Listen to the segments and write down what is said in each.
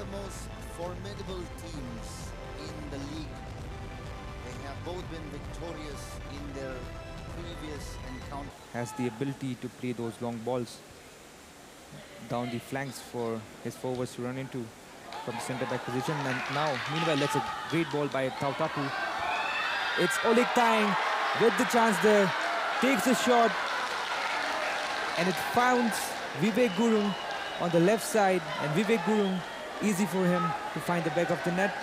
the most formidable teams in the league. They have both been victorious in their previous encounter. Has the ability to play those long balls down the flanks for his forwards to run into from the centre back position. And now, meanwhile, that's a great ball by Tautapu. It's Oleg Tang with the chance there, takes a shot, and it finds Vivek Gurung on the left side, and Vivek Gurung, easy for him to find the back of the net.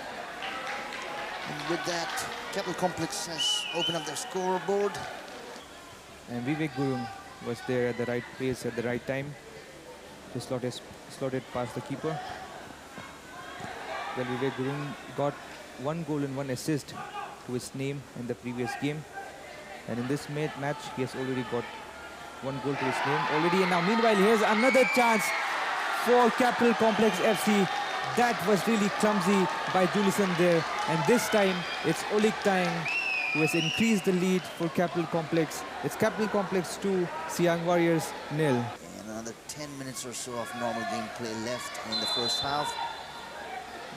And with that, Capital Complex has opened up their scoreboard. And Vivek Gurung was there at the right place at the right time. The slot is slotted past the keeper. Well, Vivek Gurung got 1 goal and 1 assist to his name in the previous game. And in this match, he has already got 1 goal to his name already. And now, meanwhile, here's another chance for Capital Complex FC. That was really clumsy by Julison there. And this time, it's Oleg Tang who has increased the lead for Capital Complex. It's Capital Complex 2, Siang Warriors 0. And another 10 minutes or so of normal gameplay left in the first half.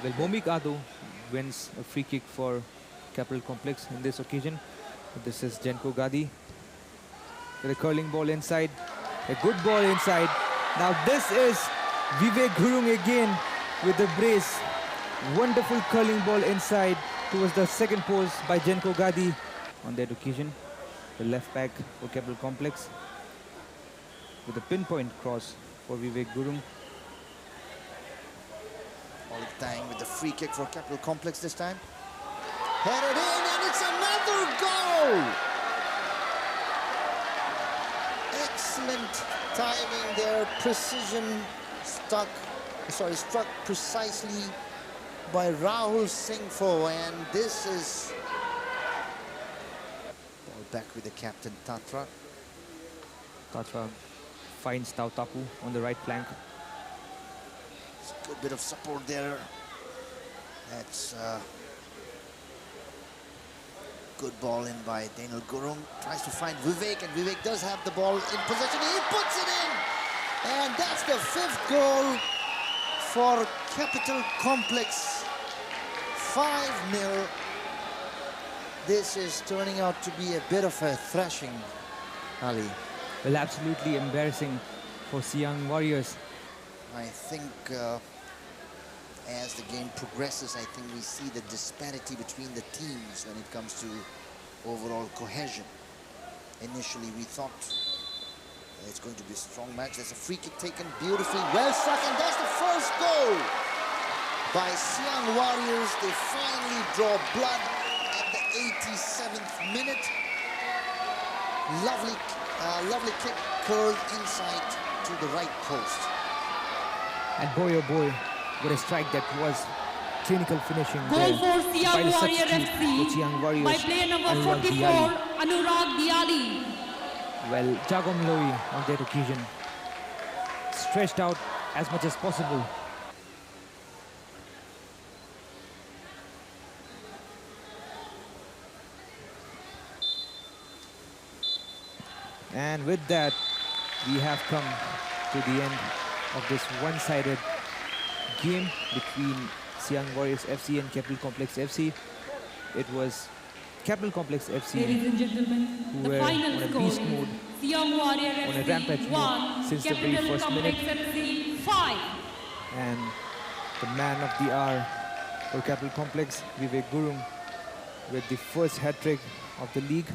Well, Momik Ado wins a free kick for Capital Complex in this occasion. This is Jenko Gadi with a curling ball inside. A good ball inside. Now this is Vivek Gurung again with the brace. Wonderful curling ball inside towards the second post by Jenko Gadi. On that occasion, the left back for Capital Complex with a pinpoint cross for Vivek Gurung. Oleg Tang with the free kick for Capital Complex this time. Headed in, and it's another goal! Excellent timing there, precision struck precisely by Rahul Singhfo, and this is ball back with the captain Tatra. Tatra finds Tautapu on the right flank. It's a good bit of support there. That's good ball in by Daniel Gurung. Tries to find Vivek, and Vivek does have the ball in possession. He puts it in! And that's the 5th goal for Capital Complex. 5-0. This is turning out to be a bit of a thrashing, Ali. Well, absolutely embarrassing for Siang Warriors. I think as the game progresses, I think we see the disparity between the teams when it comes to overall cohesion. Initially, we thought it's going to be a strong match. There's a free kick taken beautifully, well struck, and that's the first goal by Siang Warriors. They finally draw blood at the 87th minute. Lovely kick curled inside to the right post. And boy, oh boy, what a strike that was. Clinical finishing goal there. For Siang Warrior FC Siang Warriors by player number Anurag 44, Diali. Anurag Diali. Well, Jagom Loi on that occasion stretched out as much as possible. And with that, we have come to the end of this one-sided game between Siang Warriors FC and Capital Complex FC. It was Capital Complex FC Ladies and gentlemen, who the were final on a score beast is mode, Siang Warrior on a FC rampage 1, mode since the very Capital first Complex minute. FC 5. And the man of the hour for Capital Complex, Vivek Gurung, with the first hat-trick of the league.